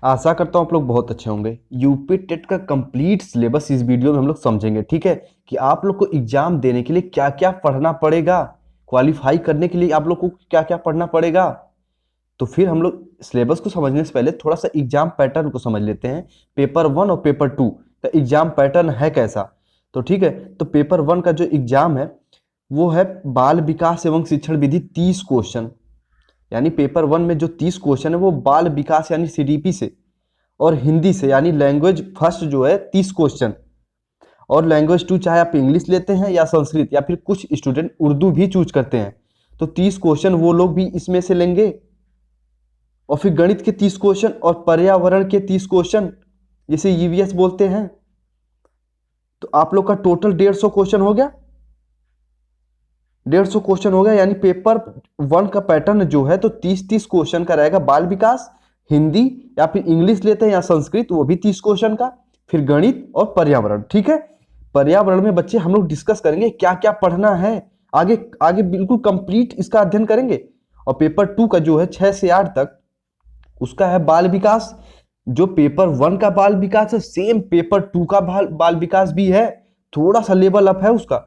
आशा करता हूँ आप लोग बहुत अच्छे होंगे। यूपी टेट का कंप्लीट सिलेबस इस वीडियो में हम लोग समझेंगे, ठीक है। कि आप लोग को एग्जाम देने के लिए क्या क्या पढ़ना पड़ेगा, क्वालिफाई करने के लिए आप लोग को क्या क्या पढ़ना पड़ेगा। तो फिर हम लोग सिलेबस को समझने से पहले थोड़ा सा एग्जाम पैटर्न को समझ लेते हैं। पेपर 1 और पेपर 2 का एग्जाम पैटर्न है कैसा। तो ठीक है, तो पेपर 1 का जो एग्जाम है वो है बाल विकास एवं शिक्षण विधि 30 क्वेश्चन। यानी पेपर 1 में जो 30 क्वेश्चन है वो बाल विकास यानी सीडीपी से, और हिंदी से यानी लैंग्वेज फर्स्ट जो है 30 क्वेश्चन, और लैंग्वेज 2 चाहे आप इंग्लिश लेते हैं या संस्कृत, या फिर कुछ स्टूडेंट उर्दू भी चूज करते हैं, तो 30 क्वेश्चन वो लोग भी इसमें से लेंगे। और फिर गणित के 30 क्वेश्चन और पर्यावरण के 30 क्वेश्चन, जिसे ईवीएस बोलते हैं। तो आप लोग का टोटल 150 क्वेश्चन हो गया। 150 क्वेश्चन हो गया, यानी पेपर 1 का पैटर्न जो है तो 30-30 क्वेश्चन का रहेगा। बाल विकास, हिंदी या फिर इंग्लिश लेते हैं या संस्कृत, वो भी 30 क्वेश्चन का। फिर गणित और पर्यावरण, ठीक है। पर्यावरण में बच्चे हम लोग डिस्कस करेंगे क्या क्या पढ़ना है, आगे आगे बिल्कुल कंप्लीट इसका अध्ययन करेंगे। और पेपर 2 का जो है 6 से 8 तक, उसका है बाल विकास। जो पेपर 1 का बाल विकास है सेम पेपर 2 का बाल विकास भी है, थोड़ा सा लेवल अप है उसका।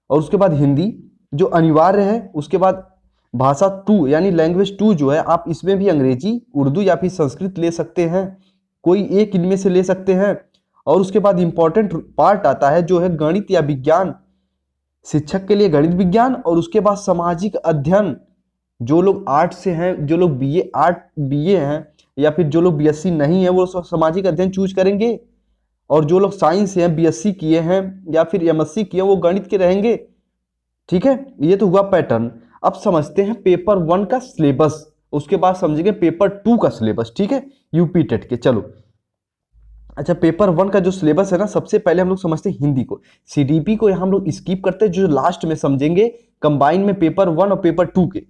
और उसके बाद हिंदी जो अनिवार्य है। उसके बाद भाषा 2 यानी लैंग्वेज 2 जो है, आप इसमें भी अंग्रेजी, उर्दू या फिर संस्कृत ले सकते हैं, कोई एक इनमें से ले सकते हैं। और उसके बाद इंपॉर्टेंट पार्ट आता है जो है गणित या विज्ञान, शिक्षक के लिए गणित विज्ञान। और उसके बाद सामाजिक अध्ययन, जो लोग आर्ट से हैं, जो लोग बीए आर्ट बीए हैं, या फिर जो लोग बीएससी नहीं है वो सामाजिक अध्ययन चूज करेंगे। और जो लोग साइंस से हैं, बीएससी किए हैं या फिर एमएससी किए हैं, वो गणित के रहेंगे, ठीक है। ये तो हुआ पैटर्न। अब समझते हैं पेपर 1 का सिलेबस, उसके बाद समझेंगे पेपर 2 का सिलेबस, ठीक है, यूपी टेट के। चलो अच्छा, पेपर 1 का जो सिलेबस है ना, सबसे पहले हम लोग समझते हैं हिंदी को। सीडीपी को यहाँ हम लोग स्किप करते हैं, जो लास्ट में समझेंगे कंबाइन में पेपर 1 और पेपर 2 के।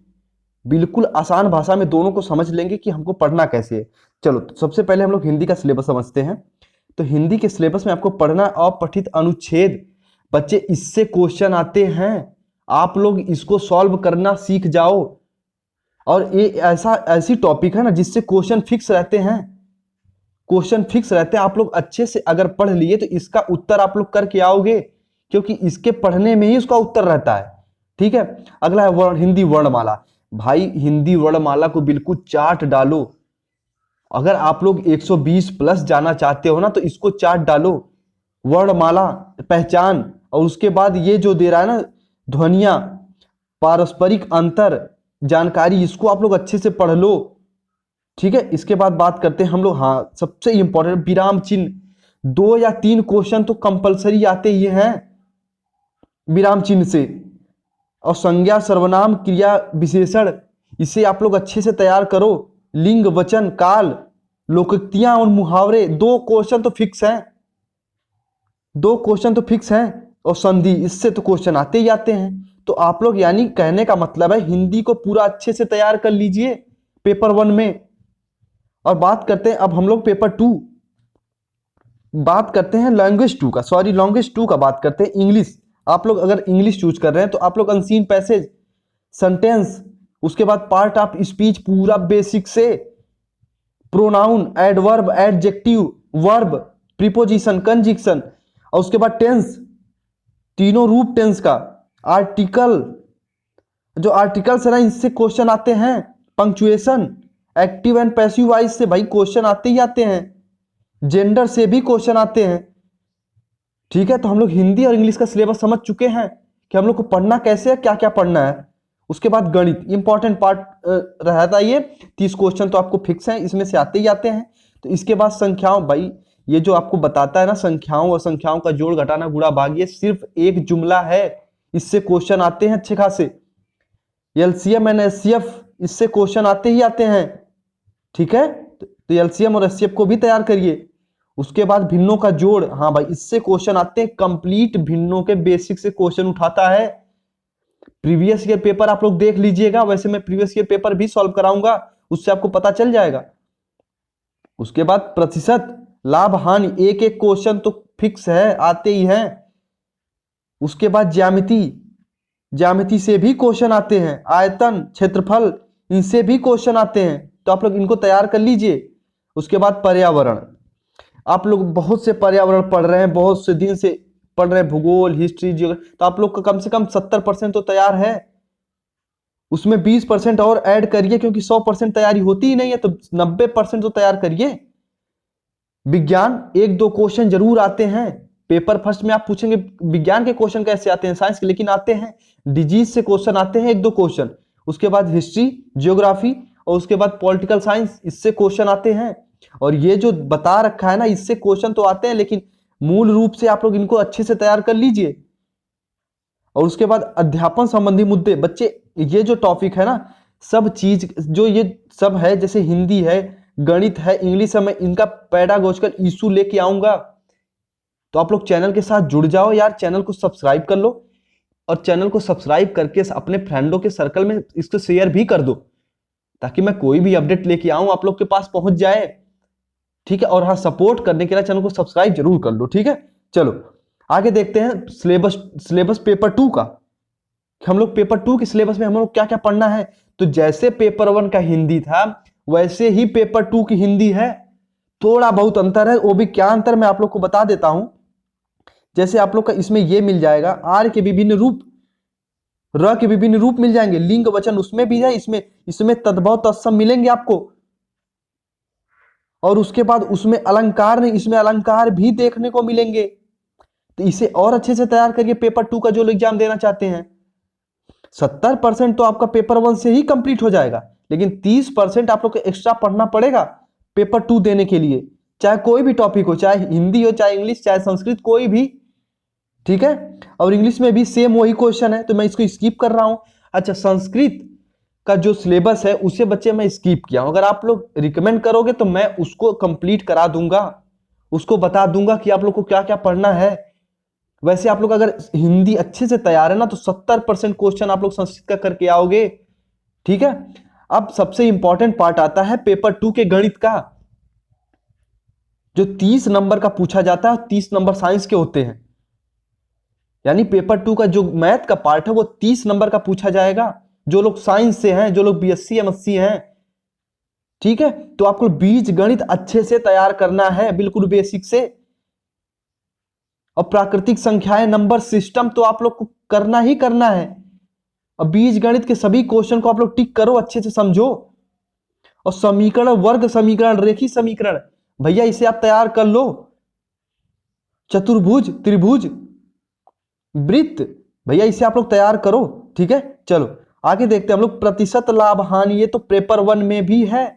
बिल्कुल आसान भाषा में दोनों को समझ लेंगे कि हमको पढ़ना कैसे है। चलो तो सबसे पहले हम लोग हिंदी का सिलेबस समझते हैं। तो हिंदी के सिलेबस में आपको पढ़ना अपठित अनुच्छेद। बच्चे इससे क्वेश्चन आते हैं, आप लोग इसको सॉल्व करना सीख जाओ। और ये ऐसी टॉपिक है ना जिससे क्वेश्चन फिक्स रहते हैं, क्वेश्चन फिक्स रहते हैं। आप लोग अच्छे से अगर पढ़ लिए तो इसका उत्तर आप लोग करके आओगे, क्योंकि इसके पढ़ने में ही उसका उत्तर रहता है, ठीक है। अगला है हिंदी वर्णमाला। भाई हिंदी वर्णमाला को बिल्कुल चार्ट डालो। अगर आप लोग 120 प्लस जाना चाहते हो ना तो इसको चार्ट डालो, वर्णमाला पहचान। और उसके बाद ये जो दे रहा है ना, ध्वनियां, पारस्परिक अंतर जानकारी, इसको आप लोग अच्छे से पढ़ लो, ठीक है। इसके बाद बात करते हैं हम लोग, हाँ सबसे इंपॉर्टेंट विराम चिन्ह। 2 या 3 क्वेश्चन तो कंपलसरी आते ही हैं विराम चिन्ह से। और संज्ञा, सर्वनाम, क्रिया विशेषण, इसे आप लोग अच्छे से तैयार करो। लिंग, वचन, काल, लोकोक्तियां और मुहावरे, 2 क्वेश्चन तो फिक्स हैं, 2 क्वेश्चन तो फिक्स हैं। और संधि, इससे तो क्वेश्चन आते ही आते हैं। तो आप लोग, यानी कहने का मतलब है हिंदी को पूरा अच्छे से तैयार कर लीजिए पेपर 1 में। और बात करते हैं अब हम लोग पेपर 2, बात करते हैं लैंग्वेज 2 का, सॉरी लैंग्वेज 2 का बात करते हैं इंग्लिश। आप लोग अगर इंग्लिश चूज कर रहे हैं तो आप लोग अनसीन पैसेज, सेंटेंस, उसके बाद पार्ट ऑफ स्पीच पूरा बेसिक से, pronoun, adverb, adjective, verb, preposition, conjunction, और उसके बाद टेंस, तीनों रूप टेंस का, आर्टिकल, जो आर्टिकल्स है ना इससे क्वेश्चन आते हैं, punctuation, active and passive voice से भाई क्वेश्चन आते ही आते हैं, जेंडर से भी क्वेश्चन आते हैं, ठीक है। तो हम लोग हिंदी और इंग्लिश का सिलेबस समझ चुके हैं कि हम लोग को पढ़ना कैसे है, क्या क्या पढ़ना है। उसके बाद गणित इंपॉर्टेंट पार्ट रहता है, ये 30 क्वेश्चन तो आपको फिक्स है, इसमें से आते ही आते हैं। तो इसके बाद संख्याओं, भाई ये जो आपको बताता है ना, संख्याओं और संख्याओं का जोड़ घटाना गुणा भाग, ये सिर्फ एक जुमला है, इससे क्वेश्चन आते हैं अच्छे खासे। एलसीएम एंड एचसीएफ, इससे क्वेश्चन आते ही आते हैं, ठीक है। तो एलसीएम और एचसीएफ को भी तैयार करिए। उसके बाद भिन्नों का जोड़, हाँ भाई इससे क्वेश्चन आते हैं, कंप्लीट भिन्नों के बेसिक से क्वेश्चन उठाता है। प्रीवियस ईयर पेपर आप लोग देख लीजिएगा, वैसे मैं प्रीवियस ईयर पेपर भी सॉल्व कराऊंगा, उससे आपको पता चल जाएगा। उसके बाद प्रतिशत, लाभ, हानि, एक एक क्वेश्चन तो फिक्स है, आते ही हैं। उसके बाद ज्यामिति, ज्यामिति से भी क्वेश्चन आते हैं, आयतन, क्षेत्रफल, इनसे भी क्वेश्चन आते हैं, तो आप लोग इनको तैयार कर लीजिए। उसके बाद पर्यावरण, आप लोग बहुत से पर्यावरण पढ़ रहे हैं, बहुत से दिन से पढ़ रहे हैं, भूगोल, हिस्ट्री, जियोग्राफी, तो आप लोग का कम से कम 70% तो तैयार है। उसमें 20% और ऐड करिए, क्योंकि 100% तैयारी होती ही नहीं है, तो 90% तो तैयार करिए। विज्ञान 1-2 क्वेश्चन जरूर आते हैं पेपर फर्स्ट में। आप पूछेंगे विज्ञान के क्वेश्चन कैसे आते हैं, साइंस के, लेकिन आते हैं। डिजीज से क्वेश्चन आते हैं 1-2 क्वेश्चन। उसके बाद हिस्ट्री, जियोग्राफी और उसके बाद पॉलिटिकल साइंस, इससे क्वेश्चन आते हैं। और ये जो बता रखा है ना, इससे क्वेश्चन तो आते हैं, लेकिन मूल रूप से आप लोग इनको अच्छे से तैयार कर लीजिए। और उसके बाद अध्यापन संबंधी मुद्दे, बच्चे ये जो टॉपिक है ना, सब चीज जो ये सब है, जैसे हिंदी है, गणित है, इंग्लिश है, मैं इनका पेडागोजिकल इशू लेके आऊंगा। तो आप लोग चैनल के साथ जुड़ जाओ यार, चैनल को सब्सक्राइब कर लो, और चैनल को सब्सक्राइब करके अपने फ्रेंडों के सर्कल में इसको शेयर भी कर दो, ताकि मैं कोई भी अपडेट लेके आऊं आप लोग के पास पहुंच जाए। ठीक है, और हाँ, सपोर्ट करने के लिए चैनल को सब्सक्राइब जरूर कर लो। ठीक है, चलो आगे देखते हैं सिलेबस पेपर 2 का। हम लोग पेपर 2 के सिलेबस में हम लोग क्या क्या पढ़ना है। तो जैसे पेपर 1 का हिंदी था, वैसे ही पेपर 2 की हिंदी है। थोड़ा बहुत अंतर है, वो भी क्या अंतर मैं आप लोग को बता देता हूं। जैसे आप लोग का इसमें ये मिल जाएगा, आर के विभिन्न रूप, र के विभिन्न रूप मिल जाएंगे, लिंग वचन उसमें भी है, इसमें तद्भव तत्सम मिलेंगे आपको। और उसके बाद उसमें अलंकार नहीं, इसमें अलंकार भी देखने को मिलेंगे। तो इसे और अच्छे से तैयार करिए पेपर 2 का जो लोग एग्जाम देना चाहते हैं। 70% तो आपका पेपर 1 से ही कंप्लीट हो जाएगा, लेकिन 30% आप लोग को एक्स्ट्रा पढ़ना पड़ेगा पेपर 2 देने के लिए, चाहे कोई भी टॉपिक हो, चाहे हिंदी हो, चाहे इंग्लिश, चाहे संस्कृत, कोई भी। ठीक है, और इंग्लिश में भी सेम वही क्वेश्चन है, तो मैं इसको स्किप कर रहा हूं। अच्छा, संस्कृत का जो सिलेबस है उसे बच्चे मैं स्किप किया हूं। अगर आप लोग रिकमेंड करोगे तो मैं उसको कंप्लीट करा दूंगा, उसको बता दूंगा कि आप लोग को क्या क्या पढ़ना है। वैसे आप लोग अगर हिंदी अच्छे से तैयार है ना, तो 70% क्वेश्चन आप लोग संस्कृत का करके आओगे। ठीक है, अब सबसे इंपॉर्टेंट पार्ट आता है पेपर 2 के गणित का, जो 30 नंबर का पूछा जाता है, 30 नंबर साइंस के होते हैं। यानी पेपर 2 का जो मैथ का पार्ट है वो 30 नंबर का पूछा जाएगा, जो लोग साइंस से हैं, जो लोग बीएससी एमएससी हैं। ठीक है, तो आपको बीज गणित अच्छे से तैयार करना है, बिल्कुल बेसिक से। और प्राकृतिक संख्याएं, नंबर सिस्टम तो आप लोग को करना ही करना है। और बीज गणित के सभी क्वेश्चन को आप लोग टिक करो, अच्छे से समझो। और समीकरण, वर्ग समीकरण, रेखीय समीकरण, भैया इसे आप तैयार कर लो। चतुर्भुज, त्रिभुज, वृत्त, भैया इसे आप लोग तैयार करो। ठीक है, चलो आगे देखते हैं हम लोग। प्रतिशत लाभ हानि, ये तो पेपर 1 में भी है।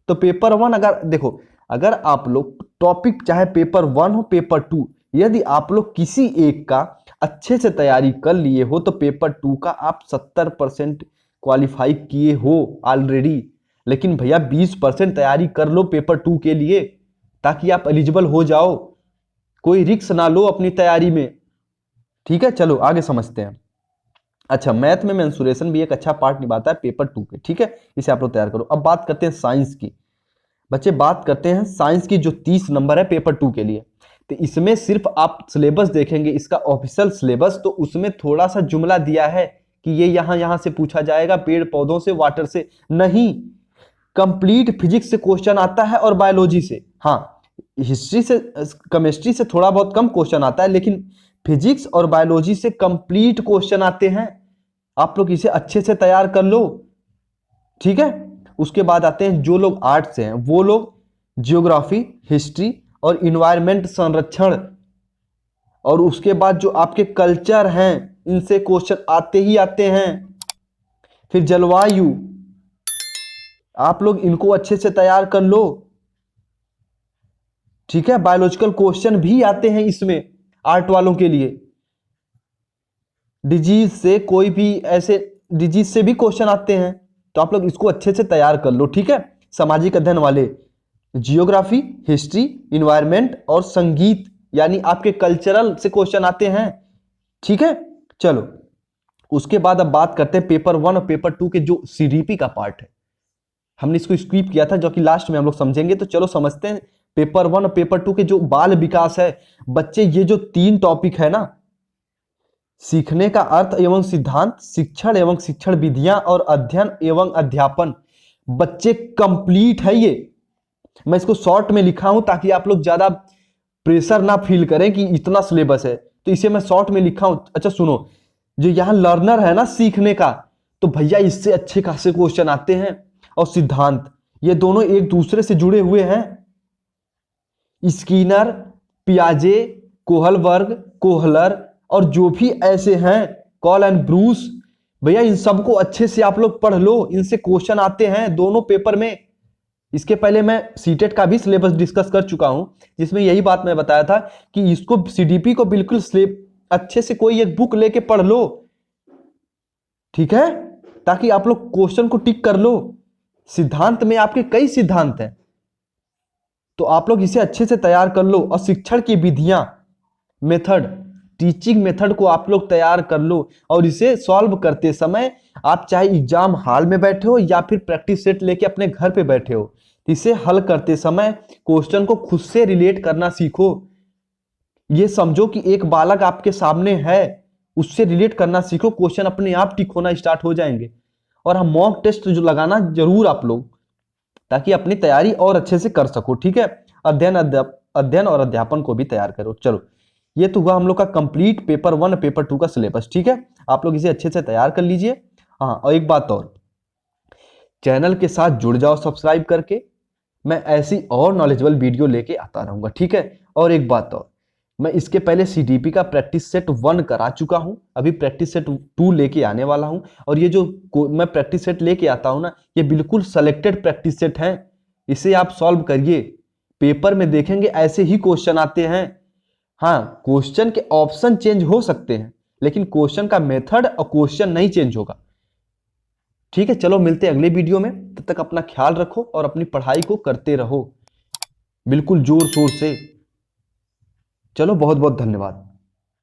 तो पेपर 1 अगर देखो, अगर आप लोग टॉपिक चाहे पेपर 1 हो, पेपर 2, यदि आप लोग किसी एक का अच्छे से तैयारी कर लिए हो, तो पेपर 2 का आप 70% क्वालिफाई किए हो ऑलरेडी। लेकिन भैया 20% तैयारी कर लो पेपर 2 के लिए, ताकि आप एलिजिबल हो जाओ, कोई रिस्क ना लो अपनी तैयारी में। ठीक है, चलो आगे समझते हैं। अच्छा, मैथ में मेंसुरेशन भी एक अच्छा पार्ट निभाता है पेपर 2 के। ठीक है, इसे आप लोग तैयार करो। अब बात करते हैं साइंस की। बच्चे बात करते हैं साइंस की, जो 30 नंबर है पेपर 2 के लिए। तो इसमें सिर्फ आप सिलेबस देखेंगे, इसका ऑफिशियल सिलेबस, तो उसमें थोड़ा सा जुमला दिया है कि ये यहां से पूछा जाएगा, पेड़ पौधों से, वाटर से नहीं। कंप्लीट फिजिक्स से क्वेश्चन आता है और बायोलॉजी से। हाँ, हिस्ट्री से, केमिस्ट्री से थोड़ा बहुत कम क्वेश्चन आता है, लेकिन फिजिक्स और बायोलॉजी से कंप्लीट क्वेश्चन आते हैं। आप लोग इसे अच्छे से तैयार कर लो। ठीक है, उसके बाद आते हैं जो लोग आर्ट्स से हैं, वो लोग जियोग्राफी, हिस्ट्री और इन्वायरमेंट, संरक्षण, और उसके बाद जो आपके कल्चर हैं, इनसे क्वेश्चन आते ही आते हैं। फिर जलवायु, आप लोग इनको अच्छे से तैयार कर लो। ठीक है, बायोलॉजिकल क्वेश्चन भी आते हैं इसमें आर्ट वालों के लिए। डिजीज से, कोई भी ऐसे डिजीज से भी क्वेश्चन आते हैं, तो आप लोग इसको अच्छे से तैयार कर लो। ठीक है, सामाजिक अध्ययन वाले, जियोग्राफी, हिस्ट्री, इन्वायरमेंट और संगीत, यानी आपके कल्चरल से क्वेश्चन आते हैं। ठीक है, चलो उसके बाद अब बात करते हैं पेपर 1 और पेपर 2 के जो सीडीपी का पार्ट है। हमने इसको स्किप किया था, जो कि लास्ट में हम लोग समझेंगे। तो चलो समझते हैं पेपर 1 और पेपर 2 के जो बाल विकास है। बच्चे ये जो 3 टॉपिक है ना, सीखने का अर्थ एवं सिद्धांत, शिक्षण एवं शिक्षण विधियां और अध्ययन एवं अध्यापन, बच्चे कंप्लीट है ये। मैं इसको शॉर्ट में लिखा हूं ताकि आप लोग ज्यादा प्रेशर ना फील करें कि इतना सिलेबस है, तो इसे मैं शॉर्ट में लिखा हूं। अच्छा सुनो, जो यहाँ लर्नर है ना, सीखने का, तो भैया इससे अच्छे खासे क्वेश्चन आते हैं। और सिद्धांत, ये दोनों एक दूसरे से जुड़े हुए हैं। स्कीनर, पियाजे, कोहलबर्ग, कोहलर और जो भी ऐसे हैं, कॉल एंड ब्रूस, भैया इन सबको अच्छे से आप लोग पढ़ लो, इनसे क्वेश्चन आते हैं दोनों पेपर में। इसके पहले मैं सीटेट का भी सिलेबस डिस्कस कर चुका हूं, जिसमें यही बात मैं बताया था कि इसको सीडीपी को बिल्कुल अच्छे से कोई एक बुक लेके पढ़ लो, ठीक है, ताकि आप लोग क्वेश्चन को टिक कर लो। सिद्धांत में आपके कई सिद्धांत हैं, तो आप लोग इसे अच्छे से तैयार कर लो। और शिक्षण की विधियां, मेथड, टीचिंग मेथड को आप लोग तैयार कर लो। और इसे सॉल्व करते समय आप चाहे एग्जाम हॉल में बैठे हो या फिर प्रैक्टिस सेट लेके अपने घर पे बैठे हो, इसे हल करते समय क्वेश्चन को खुद से रिलेट करना सीखो। ये समझो कि एक बालक आपके सामने है, उससे रिलेट करना सीखो, क्वेश्चन अपने आप टिक होना स्टार्ट हो जाएंगे। और हम मॉक टेस्ट जो लगाना जरूर आप लोग, ताकि अपनी तैयारी और अच्छे से कर सको, ठीक है। अध्ययन और अध्यापन को भी तैयार करो। चलो, ये तो हुआ हम लोग का कंप्लीट पेपर 1 पेपर 2 का सिलेबस, ठीक है। आप लोग इसे अच्छे से तैयार कर लीजिए। हाँ, और एक बात और, चैनल के साथ जुड़ जाओ सब्सक्राइब करके, मैं ऐसी और नॉलेजेबल वीडियो लेके आता रहूंगा, ठीक है। और एक बात और, मैं इसके पहले सीडीपी का प्रैक्टिस सेट 1 करा चुका हूं, अभी प्रैक्टिस सेट 2 लेके आने वाला हूं। और ये जो मैं प्रैक्टिस सेट लेके आता हूं ना, ये बिल्कुल सेलेक्टेड प्रैक्टिस सेट है, इसे आप सॉल्व करिए। पेपर में देखेंगे ऐसे ही क्वेश्चन आते हैं। हाँ, क्वेश्चन के ऑप्शन चेंज हो सकते हैं, लेकिन क्वेश्चन का मेथड और क्वेश्चन नहीं चेंज होगा, ठीक है। चलो मिलते हैं अगले वीडियो में, तब तक अपना ख्याल रखो और अपनी पढ़ाई को करते रहो बिल्कुल जोर शोर से। चलो, बहुत बहुत धन्यवाद।